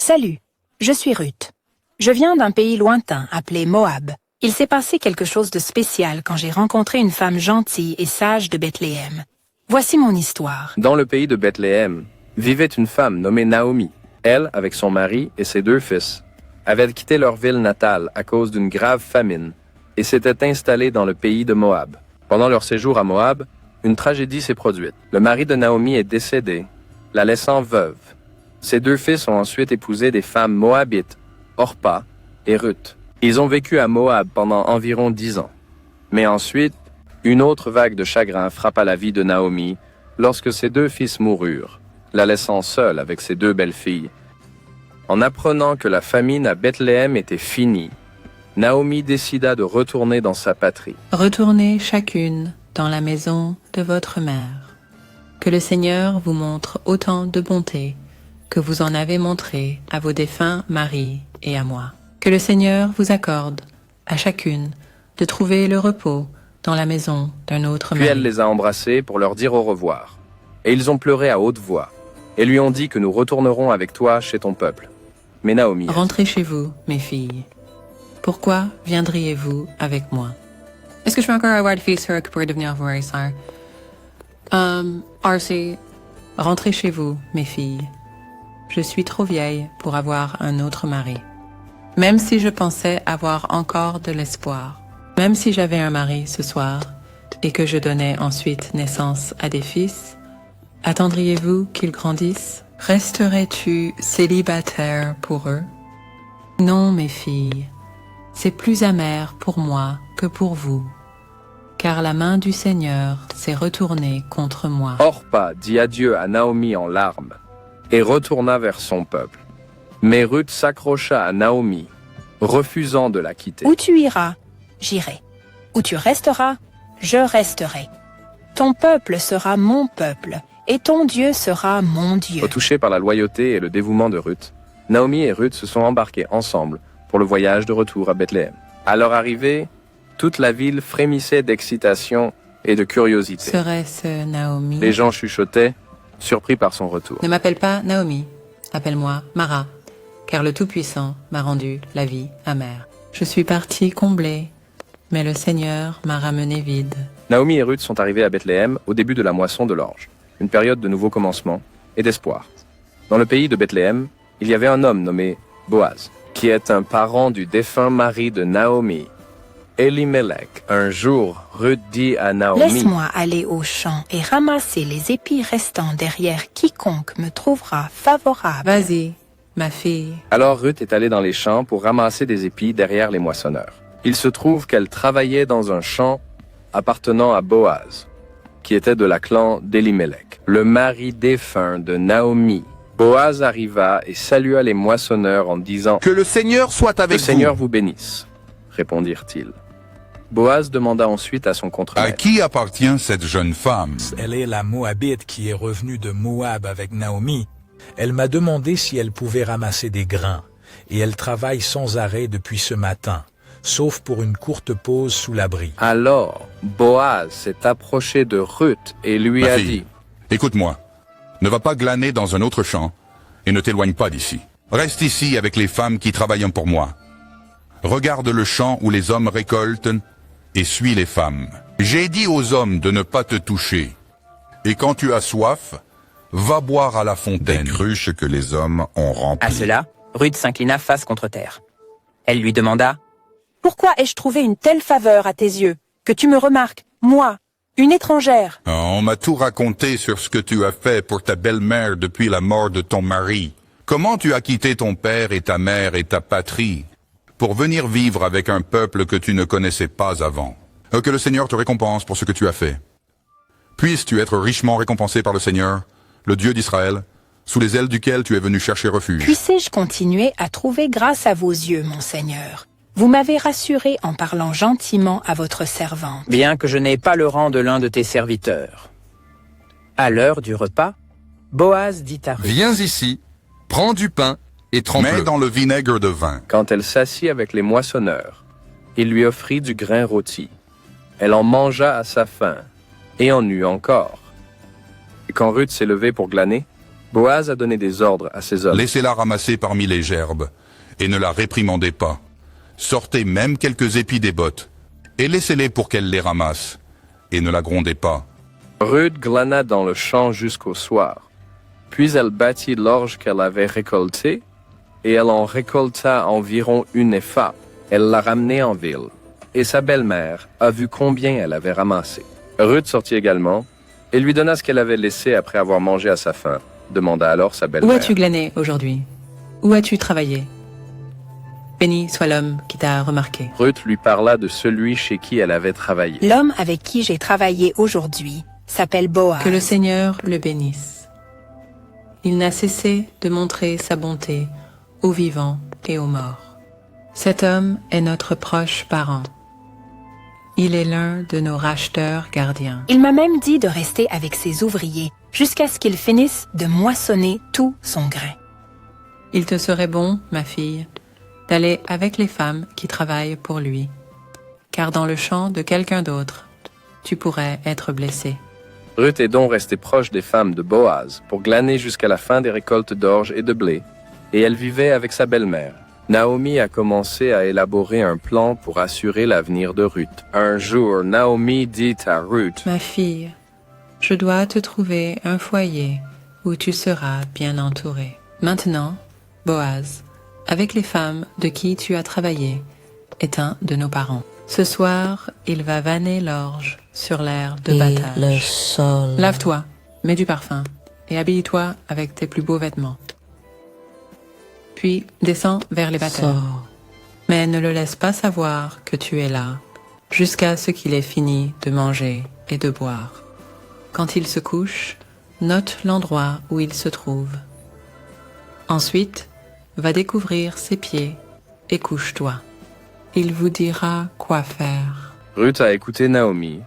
Salut, je suis Ruth. Je viens d'un pays lointain appelé Moab. Il s'est passé quelque chose de spécial quand j'ai rencontré une femme gentille et sage de Bethléem. Voici mon histoire. Dans le pays de Bethléem, vivait une femme nommée Naomi. Elle, avec son mari et ses 2 fils, avaient quitté leur ville natale à cause d'une grave famine et s'étaient installés dans le pays de Moab. Pendant leur séjour à Moab, une tragédie s'est produite. Le mari de Naomi est décédé, la laissant veuve. Ses 2 fils ont ensuite épousé des femmes moabites, Orpa et Ruth. Ils ont vécu à Moab pendant environ 10 ans. Mais ensuite, une autre vague de chagrin frappa la vie de Naomi lorsque ses 2 fils moururent, la laissant seule avec ses 2 belles-filles. En apprenant que la famine à Bethléem était finie, Naomi décida de retourner dans sa patrie. Retournez chacune dans la maison de votre mère. Que le Seigneur vous montre autant de bonté que vous en avez montré à vos défunts maris et à moi. Que le Seigneur vous accorde, à chacune, de trouver le repos dans la maison d'un autre Puis mari. elle les a embrassés pour leur dire au revoir. Et ils ont pleuré à haute voix, et lui ont dit que nous retournerons avec toi chez ton peuple. Mais Naomi a dit, Rentrez chez vous, mes filles. Pourquoi viendriez-vous avec moi? Est-ce que je peux encore avoir de fils pour devenir vos sœurs? Arcee, Rentrez chez vous, mes filles. Je suis trop vieille pour avoir un autre mari. Même si je pensais avoir encore de l'espoir, même si j'avais un mari ce soir et que je donnais ensuite naissance à des fils, attendriez-vous qu'ils grandissent? Resterais-tu célibataire pour eux? Non, mes filles, c'est plus amer pour moi que pour vous, car la main du Seigneur s'est retournée contre moi. Orpa dit adieu à Naomi en larmes et retourna vers son peuple. Mais Ruth s'accrocha à Naomi, refusant de la quitter. Où tu iras, j'irai. Où tu resteras, je resterai. Ton peuple sera mon peuple, et ton Dieu sera mon Dieu. Retouchés par la loyauté et le dévouement de Ruth, Naomi et Ruth se sont embarqués ensemble pour le voyage de retour à Bethléem. À leur arrivée, toute la ville frémissait d'excitation et de curiosité. Serait-ce Naomi? Les gens chuchotaient, surpris par son retour. Ne m'appelle pas Naomi, appelle-moi Mara, car le Tout-Puissant m'a rendu la vie amère. Je suis partie comblée, mais le Seigneur m'a ramenée vide. Naomi et Ruth sont arrivés à Bethléem au début de la moisson de l'orge, une période de nouveau commencement et d'espoir. Dans le pays de Bethléem, il y avait un homme nommé Boaz, qui est un parent du défunt mari de Naomi, Elimelech. Un jour, Ruth dit à Naomi, Laisse-moi aller au champ et ramasser les épis restants derrière quiconque me trouvera favorable. Vas-y, ma fille. Alors Ruth est allée dans les champs pour ramasser des épis derrière les moissonneurs. Il se trouve qu'elle travaillait dans un champ appartenant à Boaz, qui était de la clan d'Elimelech, le mari défunt de Naomi. Boaz arriva et salua les moissonneurs en disant, Que le Seigneur soit avec Le vous. Seigneur vous bénisse, répondirent-ils. Boaz demanda ensuite à son À contremaître, qui appartient cette jeune femme? Elle est la Moabite qui est revenue de Moab avec Naomi. Elle m'a demandé si elle pouvait ramasser des grains, et elle travaille sans arrêt depuis ce matin, sauf pour une courte pause sous l'abri. Alors Boaz s'est approché de Ruth et lui Ma a fille, dit, écoute-moi. Ne va pas glaner dans un autre champ et ne t'éloigne pas d'ici. Reste ici avec les femmes qui travaillent pour moi. Regarde le champ où les hommes récoltent et suis les femmes. J'ai dit aux hommes de ne pas te toucher. Et quand tu as soif, va boire à la fontaine. Des cruches que les hommes ont remplies. À cela, Ruth s'inclina face contre terre. Elle lui demanda, « Pourquoi ai-je trouvé une telle faveur à tes yeux, que tu me remarques, moi, une étrangère? On m'a tout raconté sur ce que tu as fait pour ta belle-mère depuis la mort de ton mari. Comment tu as quitté ton père et ta mère et ta patrie pour venir vivre avec un peuple que tu ne connaissais pas avant. Que le Seigneur te récompense pour ce que tu as fait. Puisses-tu être richement récompensé par le Seigneur, le Dieu d'Israël, sous les ailes duquel tu es venu chercher refuge. Puissé-je continuer à trouver grâce à vos yeux, mon Seigneur? Vous m'avez rassuré en parlant gentiment à votre servante. bien que je n'ai pas le rang de l'un de tes serviteurs. À l'heure du repas, Boaz dit à Ruth, Viens ici, prends du pain et trempe-le. Mets dans le vinaigre de vin. Quand elle s'assit avec les moissonneurs, il lui offrit du grain rôti. Elle en mangea à sa faim, et en eut encore. Et quand Ruth s'est levée pour glaner, Boaz a donné des ordres à ses hommes. Laissez-la ramasser parmi les gerbes, et ne la réprimandez pas. Sortez même quelques épis des bottes, et laissez-les pour qu'elle les ramasse, et ne la grondez pas. Ruth glana dans le champ jusqu'au soir. Puis elle battit l'orge qu'elle avait récoltée, et elle en récolta environ une épha. Elle l'a ramenée en ville, et sa belle-mère a vu combien elle avait ramassé. Ruth sortit également, et lui donna ce qu'elle avait laissé après avoir mangé à sa faim. Demanda alors sa Où belle-mère. as-tu glané aujourd'hui? Où as-tu travaillé? Béni soit l'homme qui t'a remarqué. Ruth lui parla de celui chez qui elle avait travaillé. L'homme avec qui j'ai travaillé aujourd'hui s'appelle Boaz. Que le Seigneur le bénisse. Il n'a cessé de montrer sa bonté aux vivants et aux morts. Cet homme est notre proche parent. Il est l'un de nos racheteurs gardiens. Il m'a même dit de rester avec ses ouvriers jusqu'à ce qu'ils finissent de moissonner tout son grain. Il te serait bon, ma fille, d'aller avec les femmes qui travaillent pour lui, car dans le champ de quelqu'un d'autre, tu pourrais être blessé. Ruth est donc restée proche des femmes de Boaz pour glaner jusqu'à la fin des récoltes d'orge et de blé, et elle vivait avec sa belle-mère. Naomi a commencé à élaborer un plan pour assurer l'avenir de Ruth. Un jour, Naomi dit à Ruth, Ma fille, je dois te trouver un foyer où tu seras bien entourée. Maintenant, Boaz, avec les femmes de qui tu as travaillé, est un de nos parents. Ce soir, il va vanner l'orge sur l'aire de battage. Le sol. Lave-toi, mets du parfum et habille-toi avec tes plus beaux vêtements. Puis descends vers les batteurs. Sors. Mais ne le laisse pas savoir que tu es là, jusqu'à ce qu'il ait fini de manger et de boire. Quand il se couche, note l'endroit où il se trouve. Ensuite, va découvrir ses pieds et couche-toi. Il vous dira quoi faire. Ruth a écouté Naomi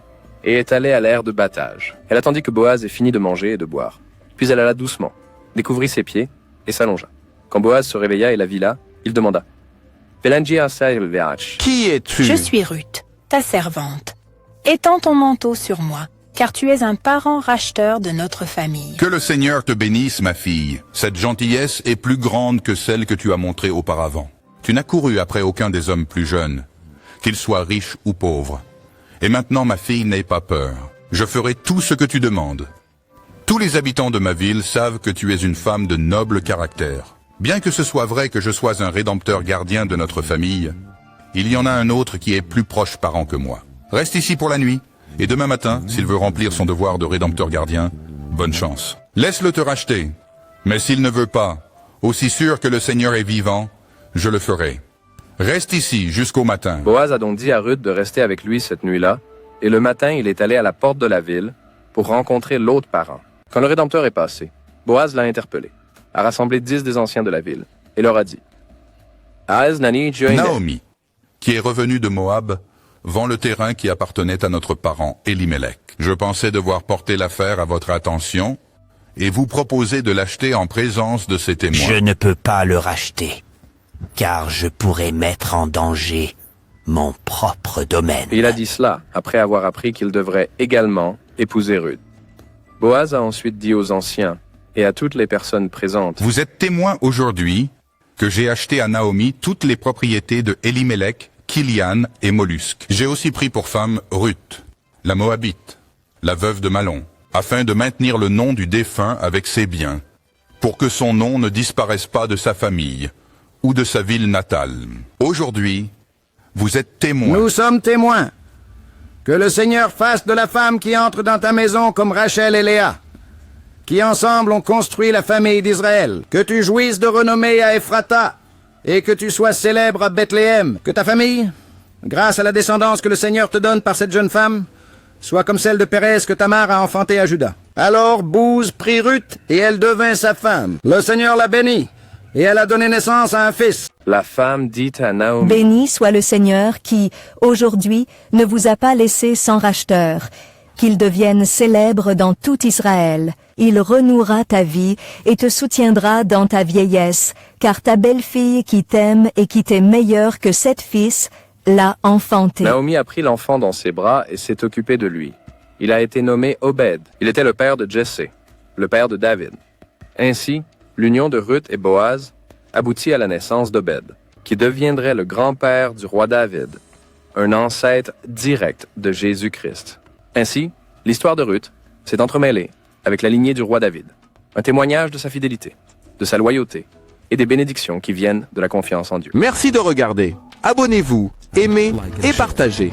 et est allée à l'aire de battage. Elle attendit que Boaz ait fini de manger et de boire. Puis elle alla doucement, découvrit ses pieds et s'allongea. Quand Boaz se réveilla et la vit là, il demanda « Qui es-tu? Je suis Ruth, ta servante. Étends ton manteau sur moi, car tu es un parent racheteur de notre famille. Que le Seigneur te bénisse, ma fille. Cette gentillesse est plus grande que celle que tu as montrée auparavant. Tu n'as couru après aucun des hommes plus jeunes, qu'ils soient riches ou pauvres. Et maintenant, ma fille, n'aie pas peur. Je ferai tout ce que tu demandes. Tous les habitants de ma ville savent que tu es une femme de noble caractère. Bien que ce soit vrai que je sois un rédempteur gardien de notre famille, il y en a un autre qui est plus proche parent que moi. Reste ici pour la nuit, et demain matin, s'il veut remplir son devoir de rédempteur gardien, bonne chance. Laisse-le te racheter. Mais s'il ne veut pas, aussi sûr que le Seigneur est vivant, je le ferai. Reste ici jusqu'au matin. Boaz a donc dit à Ruth de rester avec lui cette nuit-là, et le matin, il est allé à la porte de la ville pour rencontrer l'autre parent. Quand le Rédempteur est passé, Boaz l'a interpellé, a rassemblé 10 des anciens de la ville, et leur a dit « Naomi, qui est revenue de Moab, vend le terrain qui appartenait à notre parent Elimelech. Je pensais devoir porter l'affaire à votre attention et vous proposer de l'acheter en présence de ses témoins. Je ne peux pas le racheter, car je pourrais mettre en danger mon propre domaine. » Il a dit cela après avoir appris qu'il devrait également épouser Ruth. Boaz a ensuite dit aux anciens et à toutes les personnes présentes, Vous êtes témoins aujourd'hui que j'ai acheté à Naomi toutes les propriétés de Elimelech, Kilian et Mollusque. J'ai aussi pris pour femme Ruth, la Moabite, la veuve de Malon, afin de maintenir le nom du défunt avec ses biens, pour que son nom ne disparaisse pas de sa famille ou de sa ville natale. Aujourd'hui, vous êtes témoins. Nous sommes témoins. Que le Seigneur fasse de la femme qui entre dans ta maison comme Rachel et Léa, qui ensemble ont construit la famille d'Israël. Que tu jouisses de renommée à Ephrata, et que tu sois célèbre à Bethléem. Que ta famille, grâce à la descendance que le Seigneur te donne par cette jeune femme, soit comme celle de Pérez que Tamar a enfantée à Juda. Alors Bouz prit Ruth, et elle devint sa femme. Le Seigneur l'a bénie, et elle a donné naissance à un fils. La femme dit à Naomi, Béni soit le Seigneur qui, aujourd'hui, ne vous a pas laissé sans racheteur, qu'il devienne célèbre dans tout Israël. Il renouera ta vie et te soutiendra dans ta vieillesse, car ta belle-fille qui t'aime et qui t'est meilleure que 7 fils, l'a enfanté. Naomi a pris l'enfant dans ses bras et s'est occupée de lui. Il a été nommé Obed. Il était le père de Jessé, le père de David. Ainsi, l'union de Ruth et Boaz aboutit à la naissance d'Obed, qui deviendrait le grand-père du roi David, un ancêtre direct de Jésus-Christ. Ainsi, l'histoire de Ruth s'est entremêlée avec la lignée du roi David, un témoignage de sa fidélité, de sa loyauté et des bénédictions qui viennent de la confiance en Dieu. Merci de regarder. Abonnez-vous, aimez et partagez.